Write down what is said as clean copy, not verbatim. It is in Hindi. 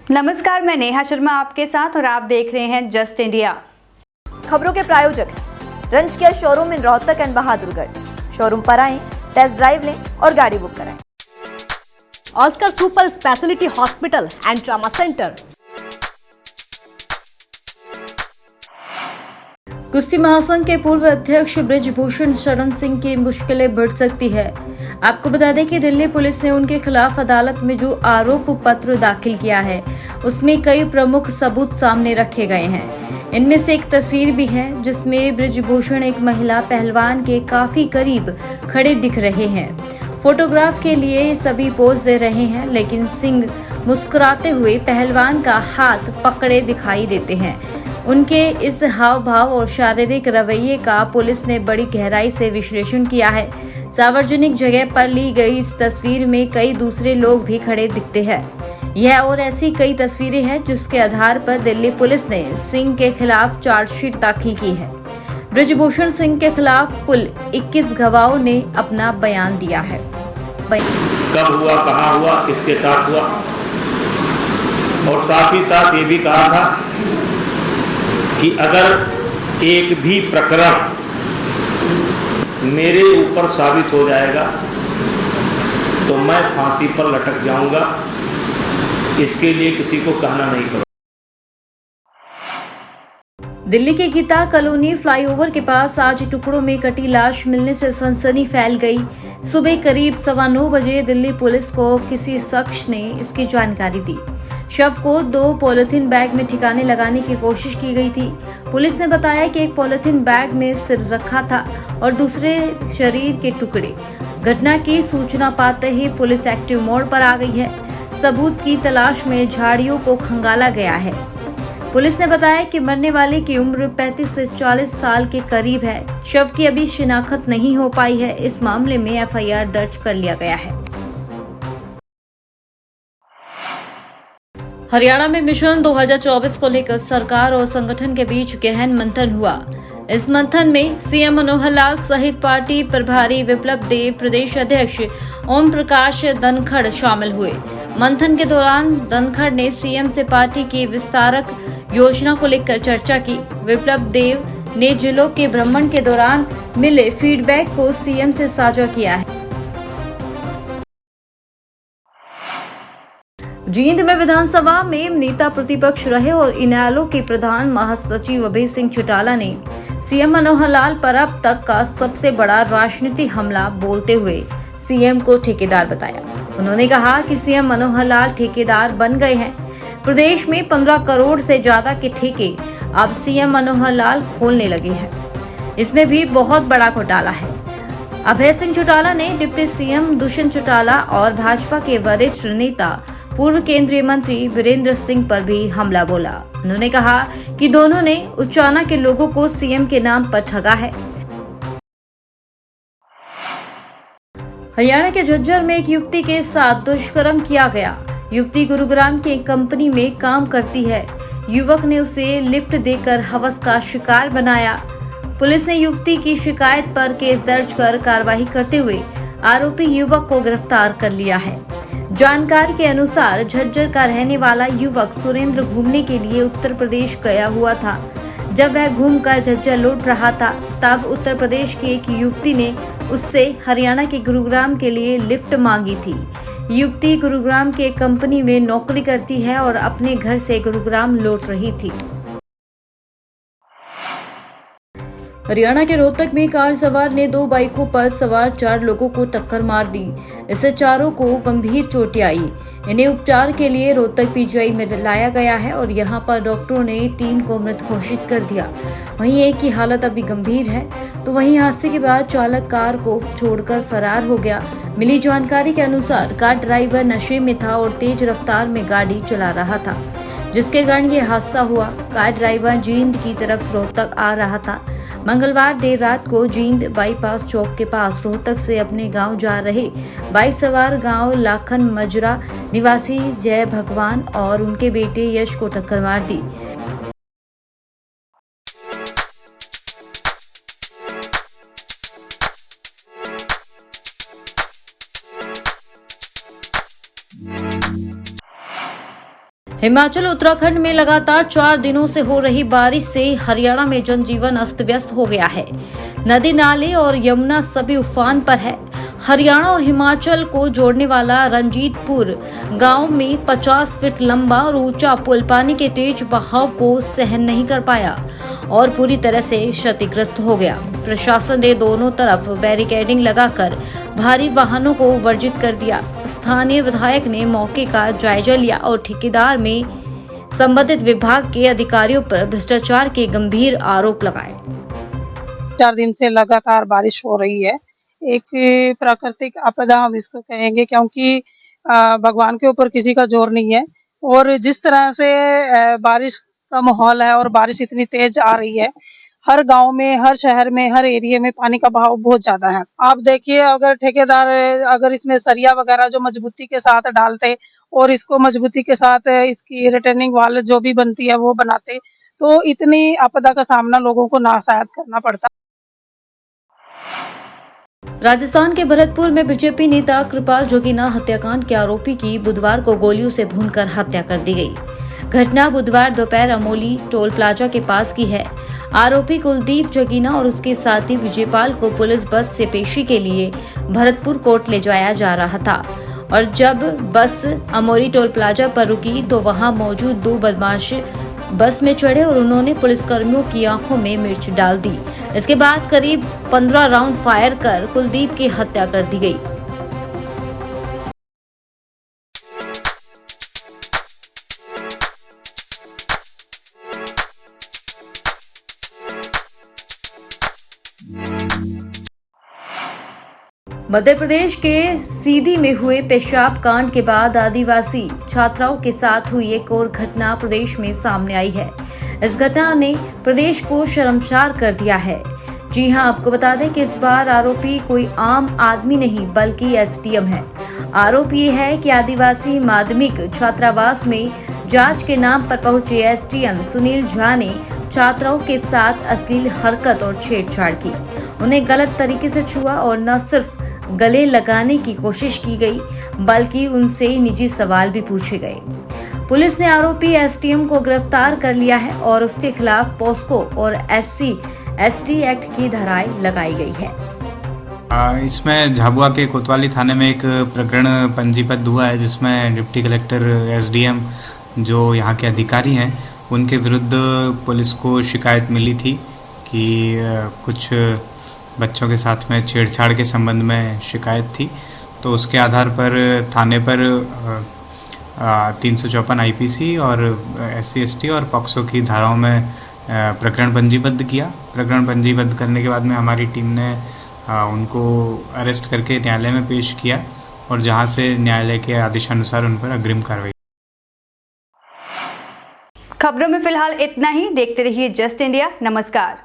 नमस्कार, मैं नेहा शर्मा आपके साथ और आप देख रहे हैं जस्ट इंडिया। खबरों के प्रायोजक हैं रंज care showroom in Rohtak and Bahadurgarh. Showroom पर आएं, टेस्ट ड्राइव लें और गाड़ी बुक कराएं। Oscar super speciality hospital and trauma centre. कुश्ती महासंघ के पूर्व अध्यक्ष बृजभूषण शरण सिंह की मुश्किलें बढ़ सकती है। आपको बता दें कि दिल्ली पुलिस ने उनके खिलाफ अदालत में जो आरोप पत्र दाखिल किया है उसमें कई प्रमुख सबूत सामने रखे गए हैं। इनमें से एक तस्वीर भी है जिसमें बृजभूषण एक महिला पहलवान के काफी करीब खड़े दिख रहे हैं। फोटोग्राफ के लिए सभी पोज दे रहे हैं, लेकिन सिंह मुस्कुराते हुए पहलवान का हाथ पकड़े दिखाई देते हैं। उनके इस हाव भाव और शारीरिक रवैये का पुलिस ने बड़ी गहराई से विश्लेषण किया है। सार्वजनिक जगह पर ली गई इस तस्वीर में कई दूसरे लोग भी खड़े दिखते हैं। यह और ऐसी कई तस्वीरें हैं जिसके आधार पर दिल्ली पुलिस ने सिंह के खिलाफ चार्जशीट दाखिल की है। बृजभूषण सिंह के खिलाफ कुल 21 गवाहों ने अपना बयान दिया है। कब हुआ, कहाँ हुआ, किसके साथ हुआ, और साथ ही साथ ये भी कहा था कि अगर एक भी प्रकरण मेरे ऊपर साबित हो जाएगा तो मैं फांसी पर लटक जाऊंगा। इसके लिए किसी को कहना नहीं पड़ेगा। दिल्ली के गीता कॉलोनी फ्लाईओवर के पास आज टुकड़ों में कटी लाश मिलने से सनसनी फैल गई। सुबह करीब 9:15 बजे दिल्ली पुलिस को किसी शख्स ने इसकी जानकारी दी। शव को 2 पॉलिथीन बैग में ठिकाने लगाने की कोशिश की गई थी। पुलिस ने बताया कि एक पॉलिथीन बैग में सिर रखा था और दूसरे शरीर के टुकड़े। घटना की सूचना पाते ही पुलिस एक्टिव मोड पर आ गई है। सबूत की तलाश में झाड़ियों को खंगाला गया है। पुलिस ने बताया कि मरने वाले की उम्र 35 से 40 साल के करीब है। शव की अभी शिनाख्त नहीं हो पाई है। इस मामले में एफआईआर दर्ज कर लिया गया है। हरियाणा में मिशन 2024 को लेकर सरकार और संगठन के बीच गहन मंथन हुआ। इस मंथन में सीएम मनोहर लाल सहित पार्टी प्रभारी विप्लव देव, प्रदेश अध्यक्ष ओम प्रकाश धनखड़ शामिल हुए। मंथन के दौरान धनखड़ ने सीएम से पार्टी की विस्तारक योजना को लेकर चर्चा की। विप्लव देव ने जिलों के भ्रमण के दौरान मिले फीडबैक को सीएम से साझा किया है। जींद में विधानसभा में नेता प्रतिपक्ष रहे और इनेलो के प्रधान महासचिव अभय सिंह चौटाला ने सीएम मनोहर लाल पर अब तक का सबसे बड़ा राजनीतिक हमला बोलते हुए सीएम को ठेकेदार बताया। उन्होंने कहा कि सीएम मनोहर लाल ठेकेदार बन गए हैं। प्रदेश में 15 करोड़ से ज्यादा के ठेके अब सीएम मनोहर लाल खोलने लगे हैं। इसमें भी बहुत बड़ा घोटाला है। अभय सिंह चौटाला ने डिप्टी सीएम दुष्यंत चौटाला और भाजपा के वरिष्ठ नेता पूर्व केंद्रीय मंत्री वीरेंद्र सिंह पर भी हमला बोला। उन्होंने कहा कि दोनों ने उचाना के लोगों को सीएम के नाम पर ठगा है। हरियाणा के झज्जर में एक युवती के साथ दुष्कर्म किया गया। युवती गुरुग्राम की एक कंपनी में काम करती है। युवक ने उसे लिफ्ट देकर हवस का शिकार बनाया। पुलिस ने युवती की शिकायत पर केस दर्ज कर कार्रवाई करते हुए आरोपी युवक को गिरफ्तार कर लिया है। जानकारी के अनुसार झज्जर का रहने वाला युवक सुरेंद्र घूमने के लिए उत्तर प्रदेश गया हुआ था। जब वह घूमकर झज्जर लौट रहा था तब उत्तर प्रदेश की एक युवती ने उससे हरियाणा के गुरुग्राम के लिए लिफ्ट मांगी थी। युवती गुरुग्राम के एक कंपनी में नौकरी करती है और अपने घर से गुरुग्राम लौट रही थी। हरियाणा के रोहतक में कार सवार ने 2 बाइकों पर सवार 4 लोगों को टक्कर मार दी। इससे चारों को गंभीर चोटें आई। इन्हें उपचार के लिए रोहतक पीजीआई में लाया गया है और यहां पर डॉक्टरों ने 3 को मृत घोषित कर दिया। वहीं एक की हालत अभी गंभीर है। तो वहीं हादसे के बाद चालक कार को छोड़कर फरार हो गया। मिली जानकारी के अनुसार कार ड्राइवर नशे में था और तेज रफ्तार में गाड़ी चला रहा था, जिसके कारण ये हादसा हुआ। कार ड्राइवर जींद की तरफ रोहतक आ रहा था। मंगलवार देर रात को जींद बाईपास चौक के पास रोहतक से अपने गांव जा रहे बाइक सवार गांव लाखन मजरा निवासी जय भगवान और उनके बेटे यश को टक्कर मार दी। हिमाचल उत्तराखंड में लगातार 4 दिनों से हो रही बारिश से हरियाणा में जनजीवन अस्त व्यस्त हो गया है। नदी नाले और यमुना सभी उफान पर है। हरियाणा और हिमाचल को जोड़ने वाला रंजीतपुर गांव में 50 फीट लंबा और ऊंचा पुल पानी के तेज बहाव को सहन नहीं कर पाया और पूरी तरह से क्षतिग्रस्त हो गया। प्रशासन ने दोनों तरफ बैरिकेडिंग लगाकर भारी वाहनों को वर्जित कर दिया। स्थानीय विधायक ने मौके का जायजा लिया और ठेकेदार में संबंधित विभाग के अधिकारियों पर भ्रष्टाचार के गंभीर आरोप लगाए। 4 दिन से लगातार बारिश हो रही है। एक प्राकृतिक आपदा हम इसको कहेंगे, क्योंकि भगवान के ऊपर किसी का जोर नहीं है। और जिस तरह से बारिश का माहौल है और बारिश इतनी तेज आ रही है, हर गांव में, हर शहर में, हर एरिया में पानी का बहाव बहुत ज्यादा है। आप देखिए, अगर ठेकेदार अगर इसमें सरिया वगैरह जो मजबूती के साथ डालते और इसको मजबूती के साथ इसकी रिटर्निंग वाल जो भी बनती है वो बनाते, तो इतनी आपदा का सामना लोगों को ना शायद करना पड़ता। राजस्थान के भरतपुर में बीजेपी नेता कृपाल जोगीना हत्याकांड के आरोपी की बुधवार को गोलियों से भूनकर हत्या कर दी गई। घटना बुधवार दोपहर अमोली टोल प्लाजा के पास की है। आरोपी कुलदीप जोगीना और उसके साथी विजयपाल को पुलिस बस से पेशी के लिए भरतपुर कोर्ट ले जाया जा रहा था और जब बस अमोली टोल प्लाजा पर रुकी तो वहां मौजूद 2 बदमाश बस में चढ़े और उन्होंने पुलिसकर्मियों की आंखों में मिर्च डाल दी। इसके बाद करीब 15 राउंड फायर कर कुलदीप की हत्या कर दी गई। मध्य प्रदेश के सीधी में हुए पेशाब कांड के बाद आदिवासी छात्राओं के साथ हुई एक और घटना प्रदेश में सामने आई है। इस घटना ने प्रदेश को शर्मसार कर दिया है। जी हां, आपको बता दें कि इस बार आरोपी कोई आम आदमी नहीं बल्कि एसडीएम है। आरोप ये है कि आदिवासी माध्यमिक छात्रावास में जांच के नाम पर पहुंचे एसडीएम सुनील झा ने छात्राओं के साथ अश्लील हरकत और छेड़छाड़ की, उन्हें गलत तरीके से छुआ और न सिर्फ गले लगाने की कोशिश की गई बल्कि उनसे निजी सवाल भी पूछे गए। पुलिस ने आरोपी एसडीएम को गिरफ्तार कर लिया है और उसके खिलाफ पॉस्को और SC/ST एक्ट की धाराएं लगाई गई है। इसमें झाबुआ के कोतवाली थाने में एक प्रकरण पंजीबद्ध हुआ है जिसमें डिप्टी कलेक्टर SDM जो यहाँ के अधिकारी हैं उनके विरुद्ध पुलिस को शिकायत मिली थी कि कुछ बच्चों के साथ में छेड़छाड़ के संबंध में शिकायत थी। तो उसके आधार पर थाने पर 354 IPC और SC/ST और पॉक्सो की धाराओं में प्रकरण पंजीबद्ध किया। प्रकरण पंजीबद्ध करने के बाद में हमारी टीम ने उनको अरेस्ट करके न्यायालय में पेश किया और जहां से न्यायालय के आदेशानुसार उन पर अग्रिम कार्रवाई। खबरों में फिलहाल इतना ही। देखते रहिए जस्ट इंडिया। नमस्कार।